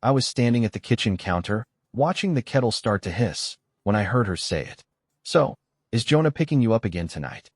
I was standing at the kitchen counter, watching the kettle start to hiss, when I heard her say it. "So, is Jonah picking you up again tonight?"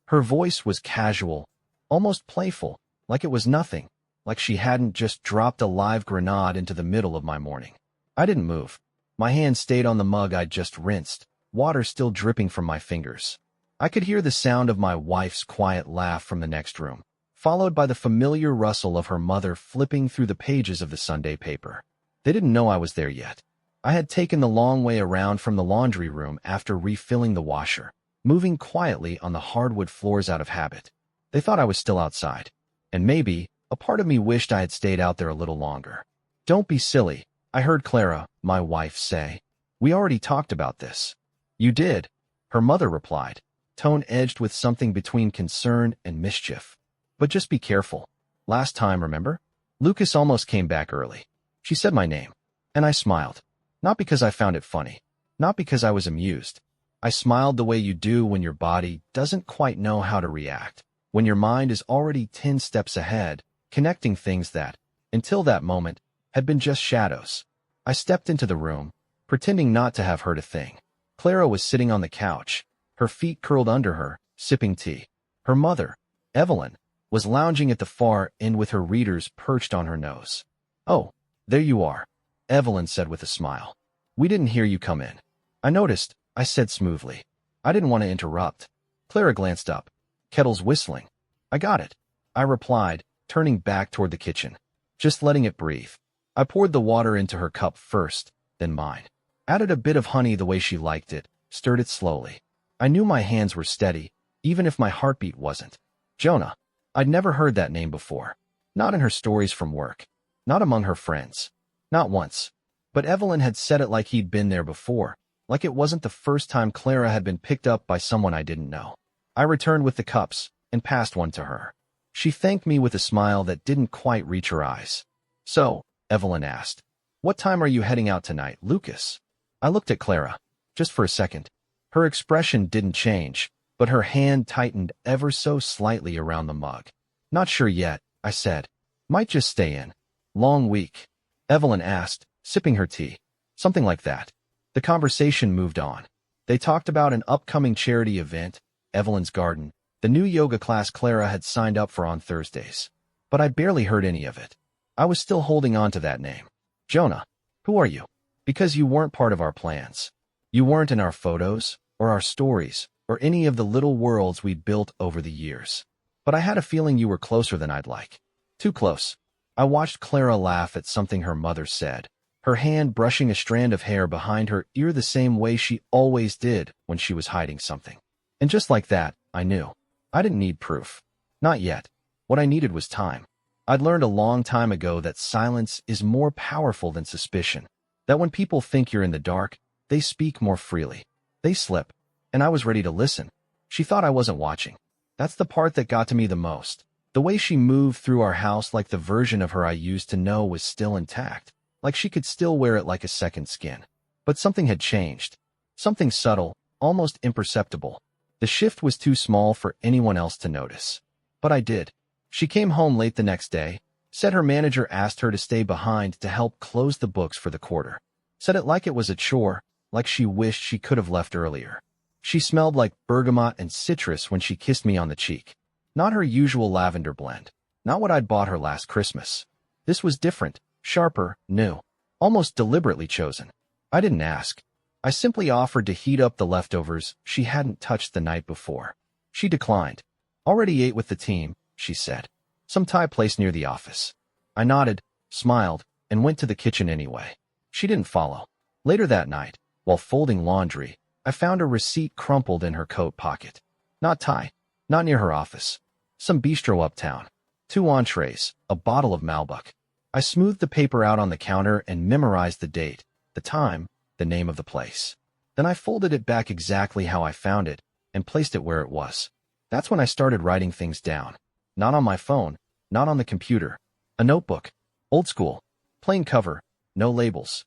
Her voice was casual, almost playful, like it was nothing, like she hadn't just dropped a live grenade into the middle of my morning. I didn't move. My hand stayed on the mug I'd just rinsed, water still dripping from my fingers. I could hear the sound of my wife's quiet laugh from the next room, followed by the familiar rustle of her mother flipping through the pages of the Sunday paper. They didn't know I was there yet. I had taken the long way around from the laundry room after refilling the washer, moving quietly on the hardwood floors out of habit. They thought I was still outside, and maybe a part of me wished I had stayed out there a little longer. "Don't be silly," I heard Clara, my wife, say. "We already talked about this." "You did," her mother replied, tone edged with something between concern and mischief. "But just be careful. Last time, remember? Lucas almost came back early." She said my name, and I smiled. Not because I found it funny, not because I was amused. I smiled the way you do when your body doesn't quite know how to react, when your mind is already 10 steps ahead, connecting things that, until that moment, had been just shadows. I stepped into the room, pretending not to have heard a thing. Clara was sitting on the couch, her feet curled under her, sipping tea. Her mother, Evelyn, was lounging at the far end with her readers perched on her nose. "Oh, there you are," Evelyn said with a smile. "We didn't hear you come in." "I noticed," I said smoothly. I didn't want to interrupt. Clara glanced up. "Kettle's whistling." "I got it," I replied, turning back toward the kitchen, just letting it breathe. I poured the water into her cup first, then mine. Added a bit of honey the way she liked it, stirred it slowly. I knew my hands were steady, even if my heartbeat wasn't. Jonah. I'd never heard that name before. Not in her stories from work. Not among her friends. Not once. But Evelyn had said it like he'd been there before, like it wasn't the first time Clara had been picked up by someone I didn't know. I returned with the cups and passed one to her. She thanked me with a smile that didn't quite reach her eyes. "So," Evelyn asked, "what time are you heading out tonight, Lucas?" I looked at Clara, just for a second. Her expression didn't change, but her hand tightened ever so slightly around the mug. "Not sure yet," I said. "Might just stay in." "Long week?" Evelyn asked, sipping her tea. "Something like that." The conversation moved on. They talked about an upcoming charity event, Evelyn's Garden, the new yoga class Clara had signed up for on Thursdays. But I barely heard any of it. I was still holding on to that name. "Jonah, who are you?" "Because you weren't part of our plans. You weren't in our photos, or our stories, or any of the little worlds we'd built over the years. But I had a feeling you were closer than I'd like." "Too close." I watched Clara laugh at something her mother said, her hand brushing a strand of hair behind her ear the same way she always did when she was hiding something. And just like that, I knew. I didn't need proof. Not yet. What I needed was time. I'd learned a long time ago that silence is more powerful than suspicion, that when people think you're in the dark, they speak more freely. They slip. And I was ready to listen. She thought I wasn't watching. That's the part that got to me the most. The way she moved through our house like the version of her I used to know was still intact, like she could still wear it like a second skin. But something had changed. Something subtle, almost imperceptible. The shift was too small for anyone else to notice. But I did. She came home late the next day, said her manager asked her to stay behind to help close the books for the quarter. Said it like it was a chore, like she wished she could have left earlier. She smelled like bergamot and citrus when she kissed me on the cheek. Not her usual lavender blend. Not what I'd bought her last Christmas. This was different, sharper, new. Almost deliberately chosen. I didn't ask. I simply offered to heat up the leftovers she hadn't touched the night before. She declined. "Already ate with the team," she said. "Some Thai place near the office." I nodded, smiled, and went to the kitchen anyway. She didn't follow. Later that night, while folding laundry, I found a receipt crumpled in her coat pocket. Not Thai. Not near her office. Some bistro uptown. 2 entrees, a bottle of Malbec. I smoothed the paper out on the counter and memorized the date, the time, the name of the place. Then I folded it back exactly how I found it and placed it where it was. That's when I started writing things down. Not on my phone, not on the computer. A notebook. Old school. Plain cover. No labels.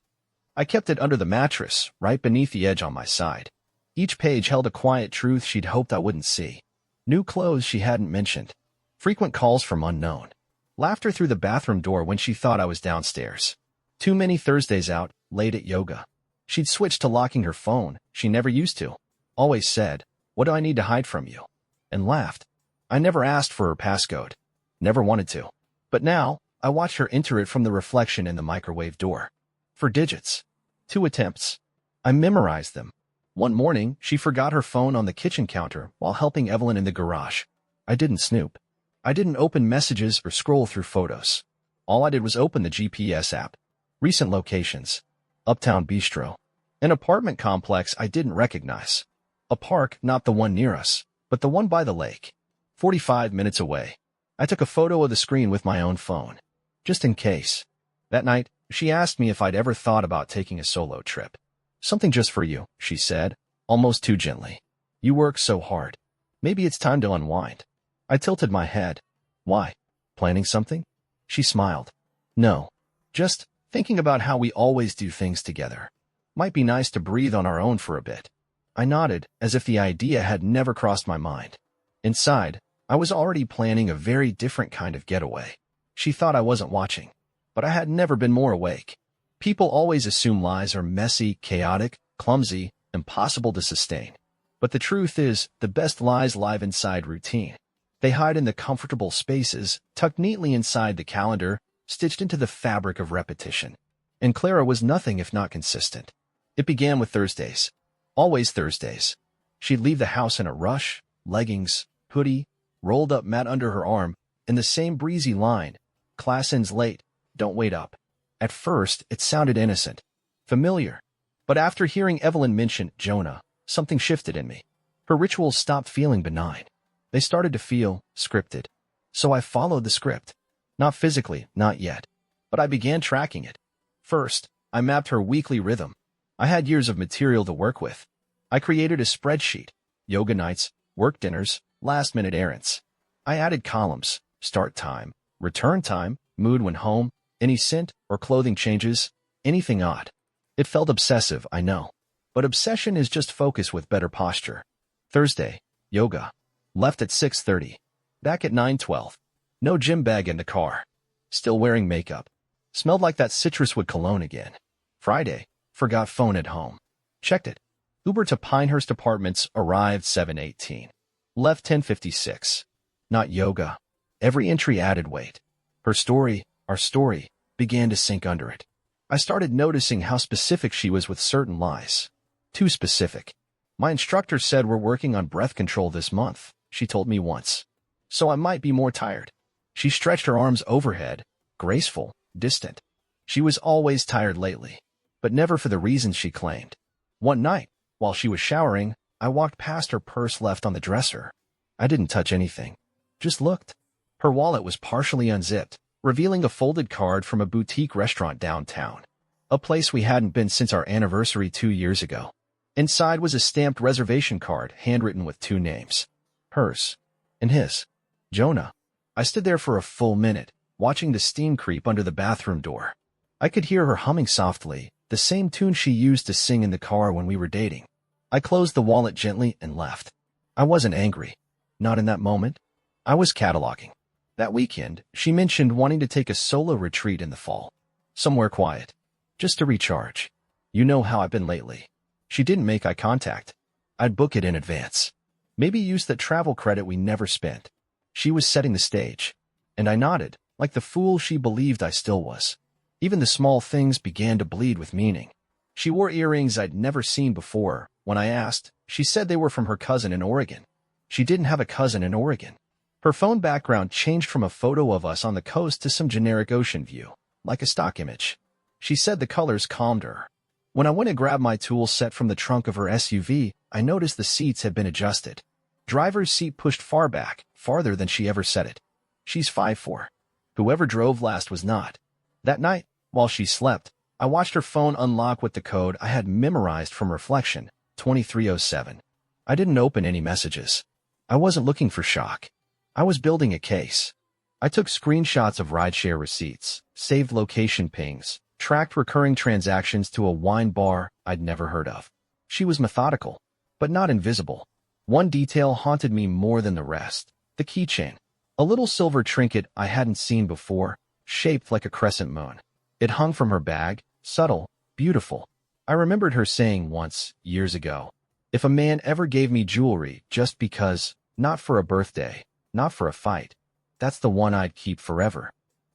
I kept it under the mattress, right beneath the edge on my side. Each page held a quiet truth she'd hoped I wouldn't see. New clothes she hadn't mentioned. Frequent calls from unknown. Laughter through the bathroom door when she thought I was downstairs. Too many Thursdays out, late at yoga. She'd switched to locking her phone. She never used to. Always said, "What do I need to hide from you?" And laughed. I never asked for her passcode. Never wanted to. But now, I watched her enter it from the reflection in the microwave door. 4 digits. 2 attempts. I memorized them. One morning, she forgot her phone on the kitchen counter while helping Evelyn in the garage. I didn't snoop. I didn't open messages or scroll through photos. All I did was open the GPS app. Recent locations. Uptown Bistro. An apartment complex I didn't recognize. A park, not the one near us, but the one by the lake. 45 minutes away. I took a photo of the screen with my own phone. Just in case. That night, she asked me if I'd ever thought about taking a solo trip. "Something just for you," she said, almost too gently. "You work so hard. Maybe it's time to unwind." I tilted my head. "Why? Planning something?" She smiled. "No. Just thinking about how we always do things together. Might be nice to breathe on our own for a bit." I nodded, as if the idea had never crossed my mind. Inside, I was already planning a very different kind of getaway. She thought I wasn't watching, but I had never been more awake. People always assume lies are messy, chaotic, clumsy, impossible to sustain. But the truth is, the best lies live inside routine. They hide in the comfortable spaces, tucked neatly inside the calendar, stitched into the fabric of repetition. And Clara was nothing if not consistent. It began with Thursdays. Always Thursdays. She'd leave the house in a rush, leggings, hoodie, rolled up mat under her arm, in the same breezy line. "Class ends late. Don't wait up." At first, it sounded innocent, familiar. But after hearing Evelyn mention Jonah, something shifted in me. Her rituals stopped feeling benign. They started to feel scripted. So I followed the script. Not physically, not yet. But I began tracking it. First, I mapped her weekly rhythm. I had years of material to work with. I created a spreadsheet: yoga nights, work dinners, last-minute errands. I added columns: start time, return time, mood when home, any scent or clothing changes, anything odd. It felt obsessive, I know. But obsession is just focus with better posture. Thursday, yoga. Left at 6:30. Back at 9:12. No gym bag in the car. Still wearing makeup. Smelled like that citruswood cologne again. Friday. Forgot phone at home. Checked it. Uber to Pinehurst Apartments arrived 7:18. Left 10:56. Not yoga. Every entry added weight. Her story, our story, began to sink under it. I started noticing how specific she was with certain lies. Too specific. "My instructor said we're working on breath control this month," she told me once. "So I might be more tired." She stretched her arms overhead, graceful, distant. She was always tired lately, but never for the reasons she claimed. One night, while she was showering, I walked past her purse left on the dresser. I didn't touch anything. Just looked. Her wallet was partially unzipped, revealing a folded card from a boutique restaurant downtown. A place we hadn't been since our anniversary 2 years ago. Inside was a stamped reservation card, handwritten with 2 names. Hers. And his. Jonah. I stood there for a full minute, watching the steam creep under the bathroom door. I could hear her humming softly, the same tune she used to sing in the car when we were dating. I closed the wallet gently and left. I wasn't angry. Not in that moment. I was cataloging. That weekend, she mentioned wanting to take a solo retreat in the fall. Somewhere quiet. Just to recharge. You know how I've been lately. She didn't make eye contact. I'd book it in advance. Maybe use that travel credit we never spent. She was setting the stage. And I nodded, like the fool she believed I still was. Even the small things began to bleed with meaning. She wore earrings I'd never seen before. When I asked, she said they were from her cousin in Oregon. She didn't have a cousin in Oregon. Her phone background changed from a photo of us on the coast to some generic ocean view, like a stock image. She said the colors calmed her. When I went to grab my tool set from the trunk of her SUV, I noticed the seats had been adjusted. Driver's seat pushed far back, farther than she ever said it. She's 5'4". Whoever drove last was not. That night, while she slept, I watched her phone unlock with the code I had memorized from Reflection, 2307. I didn't open any messages. I wasn't looking for shock. I was building a case. I took screenshots of rideshare receipts, saved location pings, tracked recurring transactions to a wine bar I'd never heard of. She was methodical, but not invisible. One detail haunted me more than the rest: the keychain. A little silver trinket I hadn't seen before, shaped like a crescent moon. It hung from her bag, subtle, beautiful. I remembered her saying once, years ago, if a man ever gave me jewelry just because, not for a birthday, not for a fight, that's the one I'd keep forever.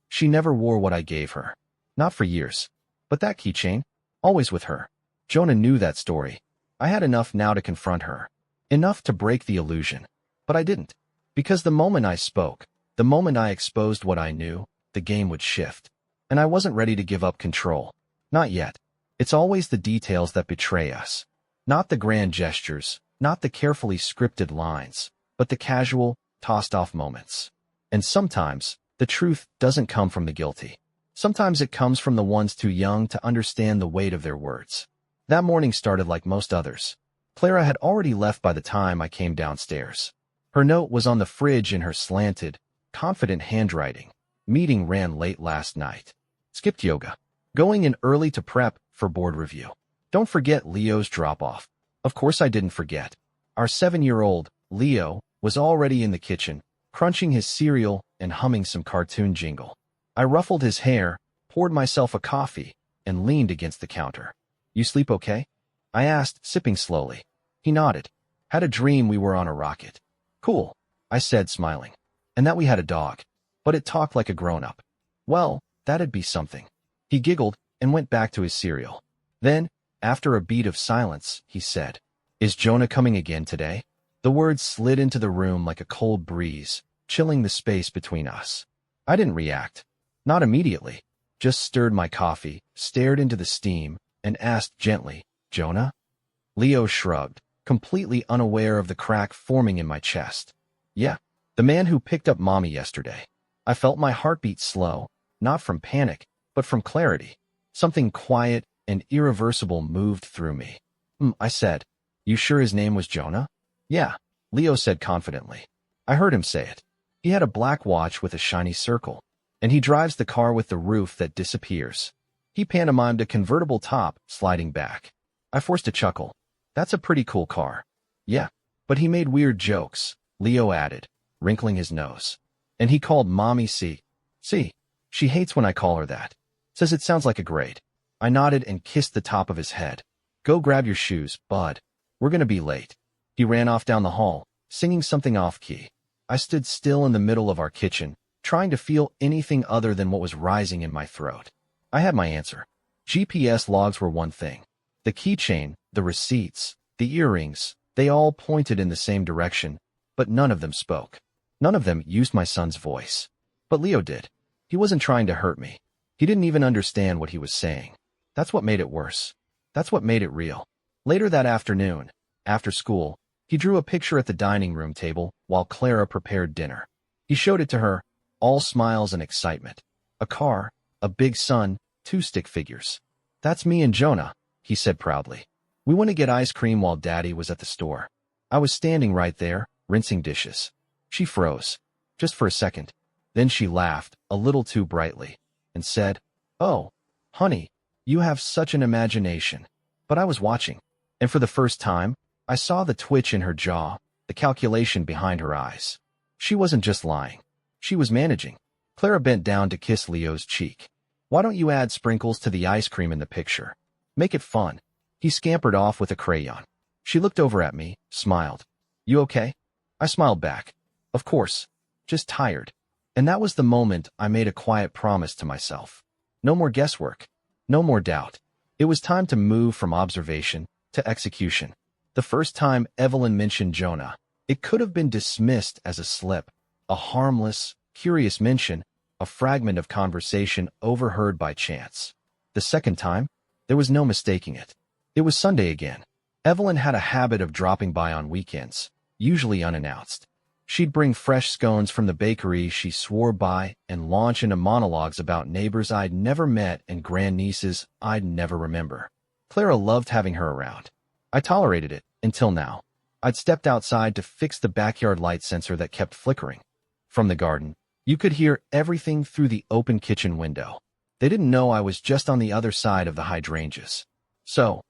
She never wore what I gave her. Not for years. But that keychain, always with her. Jonah knew that story. I had enough now to confront her. Enough to break the illusion. But I didn't. Because the moment I spoke, the moment I exposed what I knew, the game would shift. And I wasn't ready to give up control. Not yet. It's always the details that betray us. Not the grand gestures, not the carefully scripted lines, but the casual, tossed-off moments. And sometimes, the truth doesn't come from the guilty. Sometimes it comes from the ones too young to understand the weight of their words. That morning started like most others. Clara had already left by the time I came downstairs. Her note was on the fridge in her slanted, confident handwriting. Meeting ran late last night. Skipped yoga. Going in early to prep for board review. Don't forget Leo's drop-off. Of course I didn't forget. Our 7-year-old, Leo, was already in the kitchen, crunching his cereal and humming some cartoon jingle. I ruffled his hair, poured myself a coffee, and leaned against the counter. You sleep okay? I asked, sipping slowly. He nodded. Had a dream we were on a rocket. Cool, I said, smiling. And that we had a dog. But it talked like a grown-up. Well, that'd be something. He giggled and went back to his cereal. Then, after a beat of silence, he said, Is Jonah coming again today? The words slid into the room like a cold breeze, chilling the space between us. I didn't react. Not immediately. Just stirred my coffee, stared into the steam, and asked gently, Jonah? Leo shrugged, completely unaware of the crack forming in my chest. Yeah, the man who picked up Mommy yesterday. I felt my heartbeat slow, not from panic, but from clarity. Something quiet and irreversible moved through me. I said, You sure his name was Jonah? Yeah, Leo said confidently. I heard him say it. He had a black watch with a shiny circle, and he drives the car with the roof that disappears. He pantomimed a convertible top sliding back. I forced a chuckle. That's a pretty cool car. Yeah, but he made weird jokes, Leo added, wrinkling his nose. And he called Mommy C. See, she hates when I call her that. Says it sounds like a grade. I nodded and kissed the top of his head. Go grab your shoes, bud. We're gonna be late. He ran off down the hall, singing something off-key. I stood still in the middle of our kitchen, trying to feel anything other than what was rising in my throat. I had my answer. GPS logs were one thing. The keychain, the receipts, the earrings, they all pointed in the same direction, but none of them spoke. None of them used my son's voice. But Leo did. He wasn't trying to hurt me. He didn't even understand what he was saying. That's what made it worse. That's what made it real. Later that afternoon, after school, he drew a picture at the dining room table while Clara prepared dinner. He showed it to her, all smiles and excitement. A car, a big sun, 2 stick figures. That's me and Jonah, he said proudly. We went to get ice cream while Daddy was at the store. I was standing right there, rinsing dishes. She froze, just for a second. Then she laughed, a little too brightly, and said, Oh, honey, you have such an imagination. But I was watching, and for the first time, I saw the twitch in her jaw, the calculation behind her eyes. She wasn't just lying. She was managing. Clara bent down to kiss Leo's cheek. Why don't you add sprinkles to the ice cream in the picture? Make it fun. He scampered off with a crayon. She looked over at me, smiled. You okay? I smiled back. Of course. Just tired. And that was the moment I made a quiet promise to myself. No more guesswork. No more doubt. It was time to move from observation to execution. The first time Evelyn mentioned Jonah, it could have been dismissed as a slip, a harmless, curious mention, a fragment of conversation overheard by chance. The second time, there was no mistaking it. It was Sunday again. Evelyn had a habit of dropping by on weekends, usually unannounced. She'd bring fresh scones from the bakery she swore by and launch into monologues about neighbors I'd never met and grandnieces I'd never remember. Clara loved having her around. I tolerated it, until now. I'd stepped outside to fix the backyard light sensor that kept flickering. From the garden, you could hear everything through the open kitchen window. They didn't know I was just on the other side of the hydrangeas. So,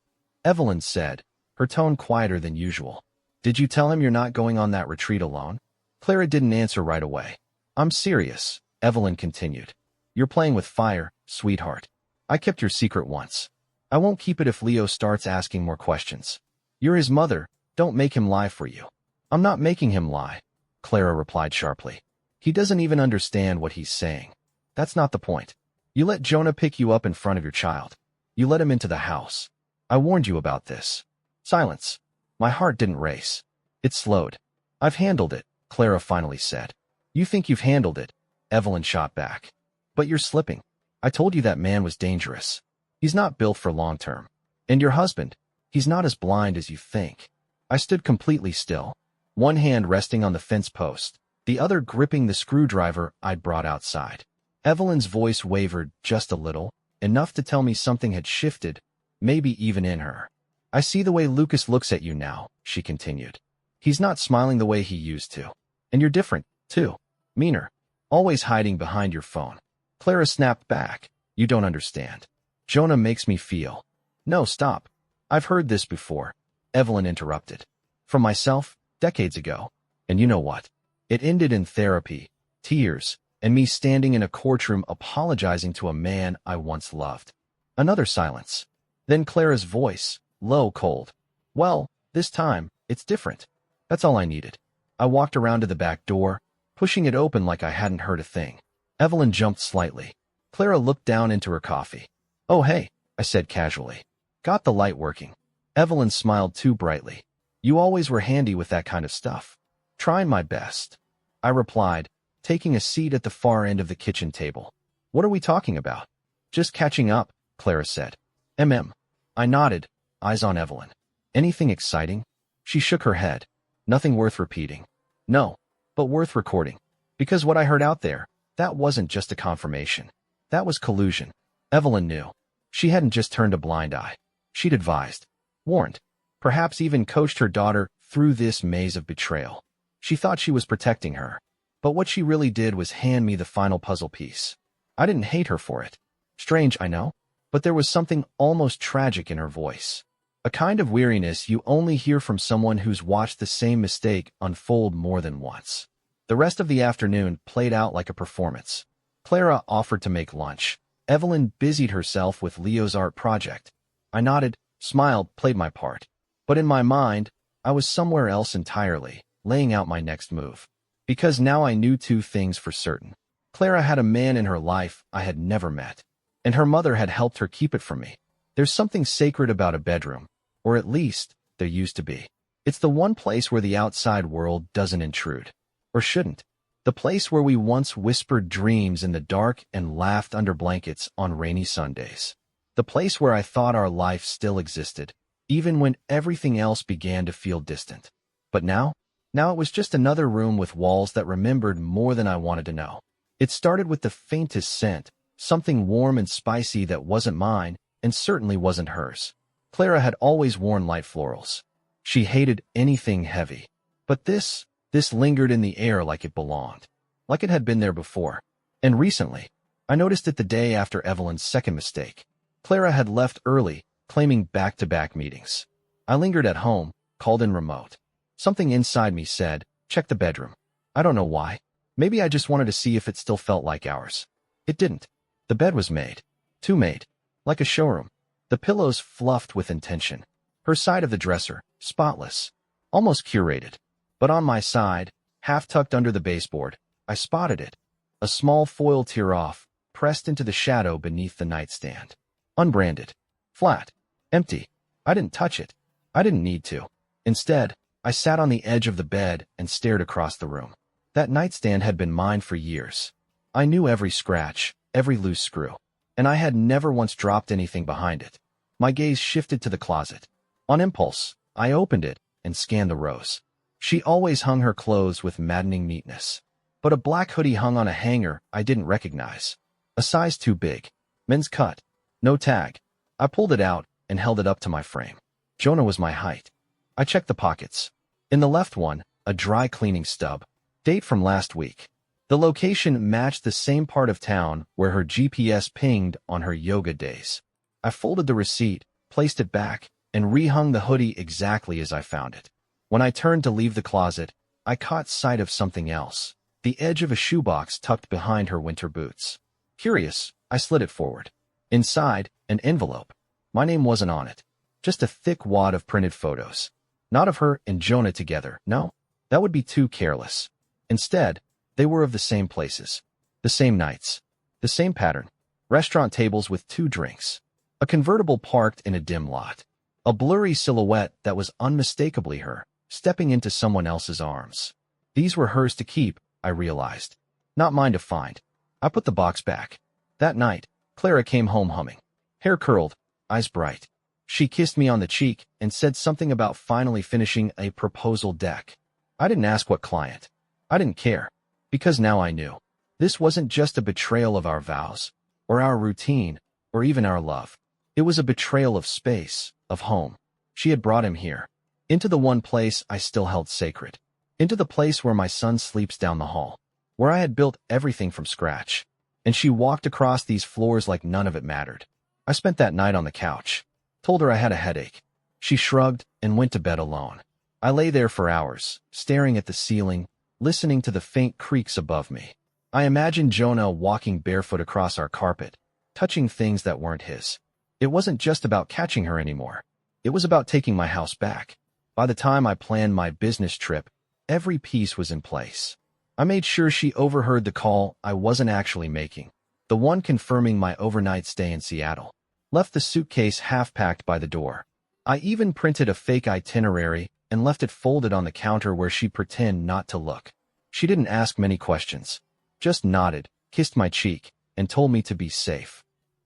Evelyn said, her tone quieter than usual. Did you tell him you're not going on that retreat alone? Clara didn't answer right away. I'm serious, Evelyn continued. You're playing with fire, sweetheart. I kept your secret once. I won't keep it if Leo starts asking more questions. You're his mother. Don't make him lie for you. I'm not making him lie, Clara replied sharply. He doesn't even understand what he's saying. That's not the point. You let Jonah pick you up in front of your child. You let him into the house. I warned you about this. Silence. My heart didn't race. It slowed. I've handled it, Clara finally said. You think you've handled it, Evelyn shot back. But you're slipping. I told you that man was dangerous. He's not built for long term. And your husband, he's not as blind as you think. I stood completely still, one hand resting on the fence post, the other gripping the screwdriver I'd brought outside. Evelyn's voice wavered just a little, enough to tell me something had shifted, maybe even in her. I see the way Lucas looks at you now, she continued. He's not smiling the way he used to. And you're different, too. Meaner. Always hiding behind your phone. Clara snapped back. You don't understand. Jonah makes me feel. No, stop. I've heard this before. Evelyn interrupted. From myself, decades ago. And you know what? It ended in therapy, tears, and me standing in a courtroom apologizing to a man I once loved. Another silence. Then Clara's voice, low, cold. Well, this time, it's different. That's all I needed. I walked around to the back door, pushing it open like I hadn't heard a thing. Evelyn jumped slightly. Clara looked down into her coffee. Oh, hey, I said casually. Got the light working. Evelyn smiled too brightly. You always were handy with that kind of stuff. Trying my best. I replied, taking a seat at the far end of the kitchen table. What are we talking about? Just catching up, Clara said. I nodded, eyes on Evelyn. Anything exciting? She shook her head. Nothing worth repeating. No, but worth recording. Because what I heard out there, that wasn't just a confirmation. That was collusion. Evelyn knew. She hadn't just turned a blind eye. She'd advised, warned, perhaps even coached her daughter through this maze of betrayal. She thought she was protecting her. But what she really did was hand me the final puzzle piece. I didn't hate her for it. Strange, I know. But there was something almost tragic in her voice. A kind of weariness you only hear from someone who's watched the same mistake unfold more than once. The rest of the afternoon played out like a performance. Clara offered to make lunch. Evelyn busied herself with Leo's art project. I nodded, smiled, played my part. But in my mind, I was somewhere else entirely, laying out my next move. Because now I knew two things for certain. Clara had a man in her life I had never met. And her mother had helped her keep it from me. There's something sacred about a bedroom, or at least, there used to be. It's the one place where the outside world doesn't intrude. Or shouldn't. The place where we once whispered dreams in the dark and laughed under blankets on rainy Sundays. The place where I thought our life still existed, even when everything else began to feel distant. But now it was just another room with walls that remembered more than I wanted to know. It started with the faintest scent, something warm and spicy that wasn't mine, and certainly wasn't hers. Clara had always worn light florals. She hated anything heavy. But this lingered in the air like it belonged, like it had been there before. And recently, I noticed it the day after Evelyn's second mistake. Clara had left early, claiming back-to-back meetings. I lingered at home, called in remote. Something inside me said, check the bedroom. I don't know why. Maybe I just wanted to see if it still felt like ours. It didn't. The bed was made. Too made. Like a showroom. The pillows fluffed with intention. Her side of the dresser, spotless. Almost curated. But on my side, half tucked under the baseboard, I spotted it. A small foil tear-off, pressed into the shadow beneath the nightstand. Unbranded. Flat. Empty. I didn't touch it. I didn't need to. Instead, I sat on the edge of the bed and stared across the room. That nightstand had been mine for years. I knew every scratch, every loose screw. And I had never once dropped anything behind it. My gaze shifted to the closet. On impulse, I opened it and scanned the rows. She always hung her clothes with maddening neatness. But a black hoodie hung on a hanger I didn't recognize. A size too big. Men's cut. No tag. I pulled it out and held it up to my frame. Jonah was my height. I checked the pockets. In the left one, a dry cleaning stub. Date from last week. The location matched the same part of town where her GPS pinged on her yoga days. I folded the receipt, placed it back, and rehung the hoodie exactly as I found it. When I turned to leave the closet, I caught sight of something else. The edge of a shoebox tucked behind her winter boots. Curious, I slid it forward. Inside, an envelope. My name wasn't on it. Just a thick wad of printed photos. Not of her and Jonah together, no. That would be too careless. Instead, they were of the same places. The same nights. The same pattern. Restaurant tables with 2 drinks. A convertible parked in a dim lot. A blurry silhouette that was unmistakably her, stepping into someone else's arms. These were hers to keep, I realized. Not mine to find. I put the box back. That night, Clara came home humming. Hair curled, eyes bright. She kissed me on the cheek and said something about finally finishing a proposal deck. I didn't ask what client. I didn't care. Because now I knew. This wasn't just a betrayal of our vows, or our routine, or even our love. It was a betrayal of space, of home. She had brought him here. Into the one place I still held sacred. Into the place where my son sleeps down the hall. Where I had built everything from scratch. And she walked across these floors like none of it mattered. I spent that night on the couch. Told her I had a headache. She shrugged and went to bed alone. I lay there for hours, staring at the ceiling, listening to the faint creaks above me. I imagined Jonah walking barefoot across our carpet, touching things that weren't his. It wasn't just about catching her anymore. It was about taking my house back. By the time I planned my business trip, every piece was in place. I made sure she overheard the call I wasn't actually making, the one confirming my overnight stay in Seattle. Left the suitcase half-packed by the door. I even printed a fake itinerary and left it folded on the counter where she'd pretend not to look. She didn't ask many questions. Just nodded, kissed my cheek, and told me to be safe.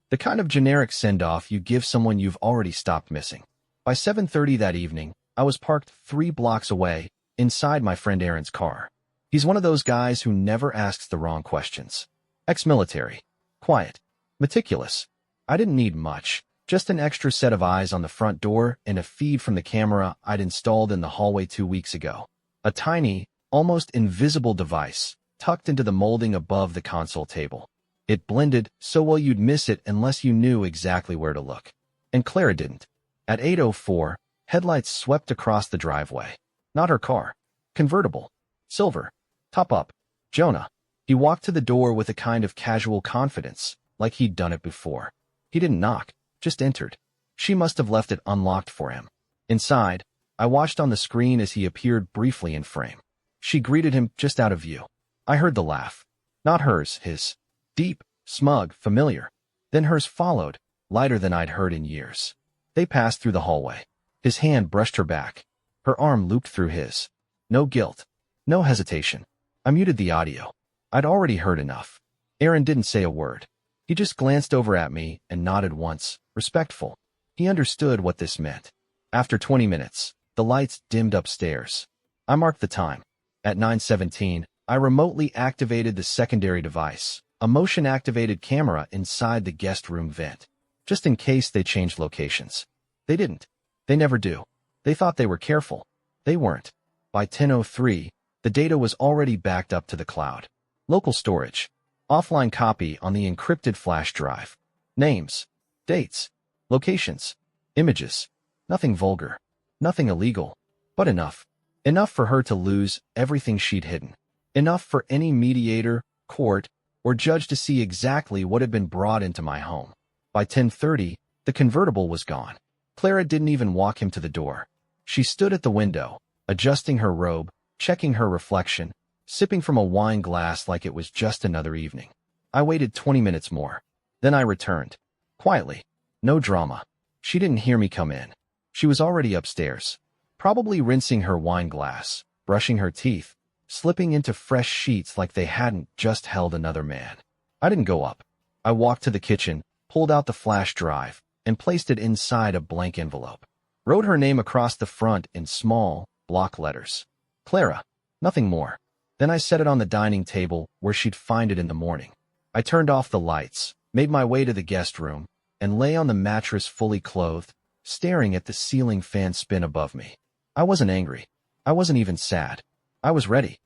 The kind of generic send-off you give someone you've already stopped missing. By 7:30 that evening, I was parked 3 blocks away, inside my friend Aaron's car. He's one of those guys who never asks the wrong questions. Ex-military. Quiet. Meticulous. I didn't need much, just an extra set of eyes on the front door and a feed from the camera I'd installed in the hallway 2 weeks ago. A tiny, almost invisible device, tucked into the molding above the console table. It blended so well you'd miss it unless you knew exactly where to look. And Clara didn't. At 8:04, headlights swept across the driveway. Not her car. Convertible. Silver. Top up. Jonah. He walked to the door with a kind of casual confidence, like he'd done it before. He didn't knock, just entered. She must have left it unlocked for him. Inside, I watched on the screen as he appeared briefly in frame. She greeted him just out of view. I heard the laugh. Not hers, his. Deep, smug, familiar. Then hers followed, lighter than I'd heard in years. They passed through the hallway. His hand brushed her back. Her arm looped through his. No guilt. No hesitation. I muted the audio. I'd already heard enough. Aaron didn't say a word. He just glanced over at me and nodded once, respectful. He understood what this meant. After 20 minutes, the lights dimmed upstairs. I marked the time. At 9:17, I remotely activated the secondary device, a motion-activated camera inside the guest room vent, just in case they changed locations. They didn't. They never do. They thought they were careful. They weren't. By 10:03, the data was already backed up to the cloud. Local storage. Offline copy on the encrypted flash drive. Names. Dates. Locations. Images. Nothing vulgar. Nothing illegal. But enough. Enough for her to lose everything she'd hidden. Enough for any mediator, court, or judge to see exactly what had been brought into my home. By 10:30, the convertible was gone. Clara didn't even walk him to the door. She stood at the window, adjusting her robe, checking her reflection, sipping from a wine glass like it was just another evening. I waited 20 minutes more. Then I returned. Quietly. No drama. She didn't hear me come in. She was already upstairs, probably rinsing her wine glass, brushing her teeth, slipping into fresh sheets like they hadn't just held another man. I didn't go up. I walked to the kitchen, pulled out the flash drive, and placed it inside a blank envelope. Wrote her name across the front in small, block letters. Clara. Nothing more. Then I set it on the dining table where she'd find it in the morning. I turned off the lights, made my way to the guest room, and lay on the mattress fully clothed, staring at the ceiling fan spin above me. I wasn't angry. I wasn't even sad. I was ready.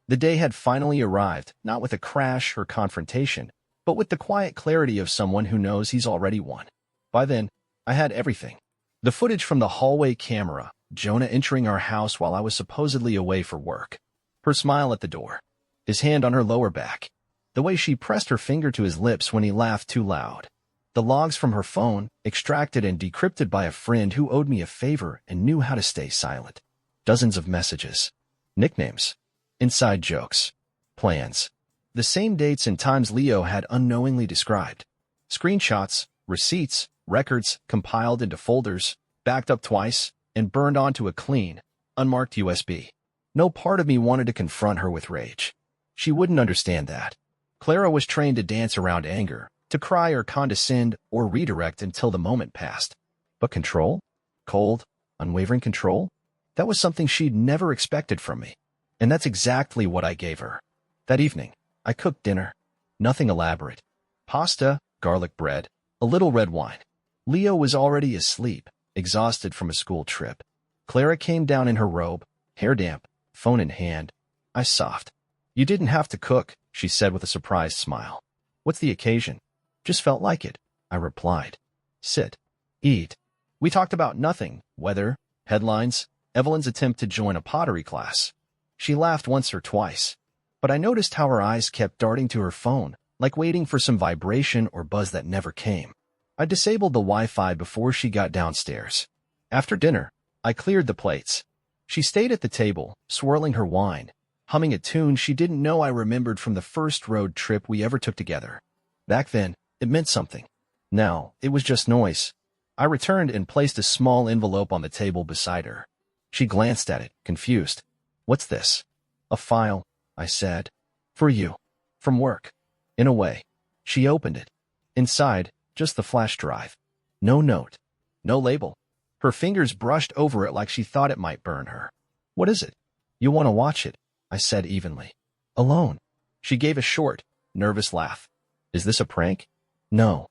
The day had finally arrived, not with a crash or confrontation, but with the quiet clarity of someone who knows he's already won. By then, I had everything. The footage from the hallway camera, Jonah entering our house while I was supposedly away for work. Her smile at the door. His hand on her lower back. The way she pressed her finger to his lips when he laughed too loud. The logs from her phone, extracted and decrypted by a friend who owed me a favor and knew how to stay silent. Dozens of messages. Nicknames. Inside jokes. Plans. The same dates and times Leo had unknowingly described. Screenshots, receipts, records compiled into folders, backed up twice, and burned onto a clean, unmarked USB. No part of me wanted to confront her with rage. She wouldn't understand that. Clara was trained to dance around anger, to cry or condescend or redirect until the moment passed. But control? Cold, unwavering control? That was something she'd never expected from me. And that's exactly what I gave her. That evening, I cooked dinner. Nothing elaborate. Pasta, garlic bread, a little red wine. Leo was already asleep, exhausted from a school trip. Clara came down in her robe, hair damp, phone in hand. I soughed. "You didn't have to cook," she said with a surprised smile. "What's the occasion?" "Just felt like it," I replied. "Sit. Eat." We talked about nothing, weather, headlines, Evelyn's attempt to join a pottery class. She laughed once or twice, but I noticed how her eyes kept darting to her phone, like waiting for some vibration or buzz that never came. I disabled the Wi-Fi before she got downstairs. After dinner, I cleared the plates. She stayed at the table, swirling her wine, humming a tune she didn't know I remembered from the first road trip we ever took together. Back then, it meant something. Now, it was just noise. I returned and placed a small envelope on the table beside her. She glanced at it, confused. "What's this?" "A file," I said. "For you. From work." In a way. She opened it. Inside, just the flash drive. No note. No label. Her fingers brushed over it like she thought it might burn her. "What is it?" "You want to watch it," I said evenly. "Alone." She gave a short, nervous laugh. "Is this a prank?" "No."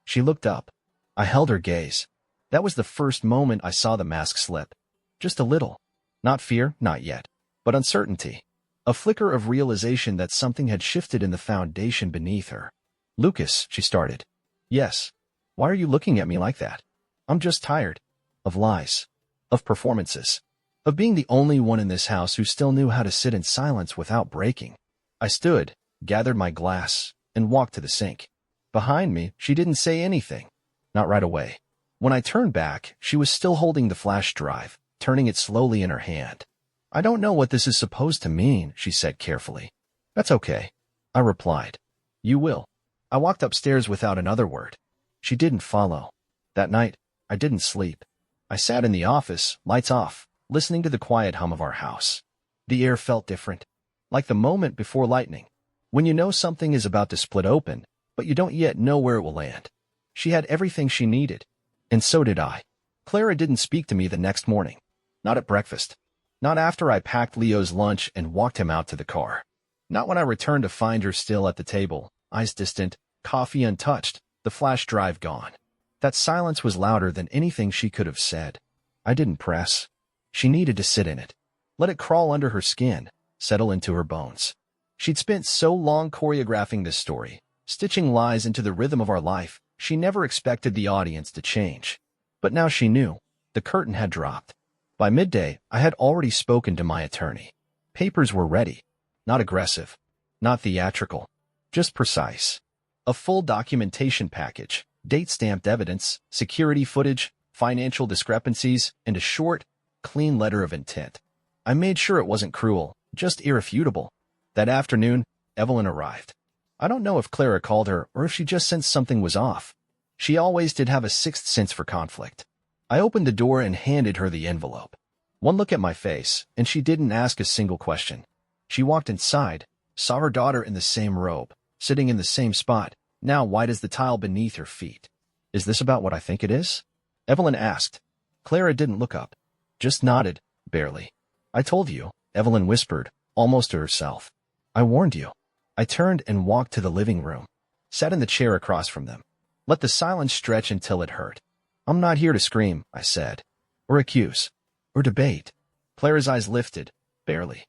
She looked up. I held her gaze. That was the first moment I saw the mask slip. Just a little. Not fear, not yet, but uncertainty. A flicker of realization that something had shifted in the foundation beneath her. "Lucas," she started. "Yes. Why are you looking at me like that?" "I'm just tired. Of lies. Of performances. Of being the only one in this house who still knew how to sit in silence without breaking." I stood, gathered my glass, and walked to the sink. Behind me, she didn't say anything. Not right away. When I turned back, she was still holding the flash drive, turning it slowly in her hand. "I don't know what this is supposed to mean," she said carefully. "That's okay," I replied. "You will." I walked upstairs without another word. She didn't follow. That night, I didn't sleep. I sat in the office, lights off, listening to the quiet hum of our house. The air felt different, like the moment before lightning, when you know something is about to split open, but you don't yet know where it will land. She had everything she needed, and so did I. Clara didn't speak to me the next morning. Not at breakfast. Not after I packed Leo's lunch and walked him out to the car. Not when I returned to find her still at the table, eyes distant, coffee untouched, the flash drive gone. That silence was louder than anything she could have said. I didn't press. She needed to sit in it. Let it crawl under her skin, settle into her bones. She'd spent so long choreographing this story, stitching lies into the rhythm of our life, she never expected the audience to change. But now she knew. The curtain had dropped. By midday, I had already spoken to my attorney. Papers were ready. Not aggressive. Not theatrical. Just precise. A full documentation package, date-stamped evidence, security footage, financial discrepancies, and a short, clean letter of intent. I made sure it wasn't cruel, just irrefutable. That afternoon, Evelyn arrived. I don't know if Clara called her or if she just sensed something was off. She always did have a sixth sense for conflict. I opened the door and handed her the envelope. One look at my face, and she didn't ask a single question. She walked inside, saw her daughter in the same robe, sitting in the same spot, now white as the tile beneath her feet. "Is this about what I think it is?" Evelyn asked. Clara didn't look up, just nodded, barely. "I told you," Evelyn whispered, almost to herself. "I warned you." I turned and walked to the living room, sat in the chair across from them. Let the silence stretch until it hurt. "I'm not here to scream," I said, "or accuse, or debate." Clara's eyes lifted, barely.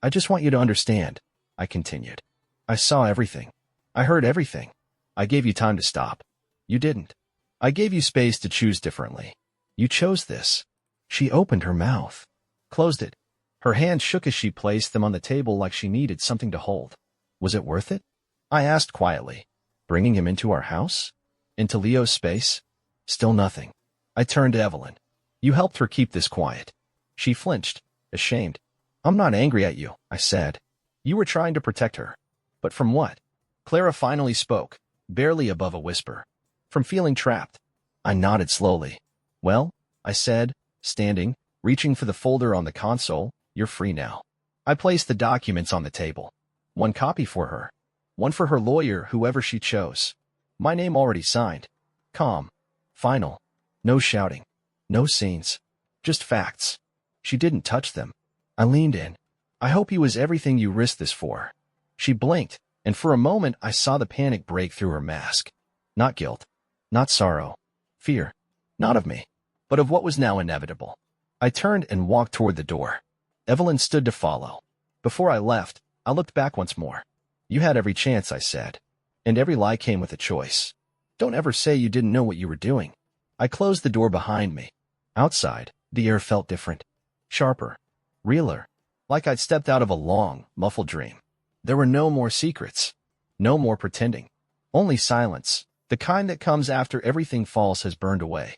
"I just want you to understand," I continued. "I saw everything. I heard everything. I gave you time to stop. You didn't. I gave you space to choose differently. You chose this." She opened her mouth, closed it. Her hands shook as she placed them on the table like she needed something to hold. "Was it worth it?" I asked quietly. "Bringing him into our house?" Into Leo's space? Still nothing. I turned to Evelyn. You helped her keep this quiet. She flinched, ashamed. I'm not angry at you, I said. You were trying to protect her. But from what? Clara finally spoke, barely above a whisper. From feeling trapped. I nodded slowly. Well, I said, standing, reaching for the folder on the console, you're free now. I placed the documents on the table. One copy for her. One for her lawyer, whoever she chose. My name already signed. Calm. Final. No shouting. No scenes. Just facts. She didn't touch them. I leaned in. I hope he was everything you risked this for. She blinked, and for a moment I saw the panic break through her mask. Not guilt. Not sorrow. Fear. Not of me, but of what was now inevitable. I turned and walked toward the door. Evelyn stood to follow. Before I left, I looked back once more. You had every chance, I said. And every lie came with a choice. Don't ever say you didn't know what you were doing. I closed the door behind me. Outside, the air felt different. Sharper. Realer. Like I'd stepped out of a long, muffled dream. There were no more secrets. No more pretending. Only silence. The kind that comes after everything false has burned away.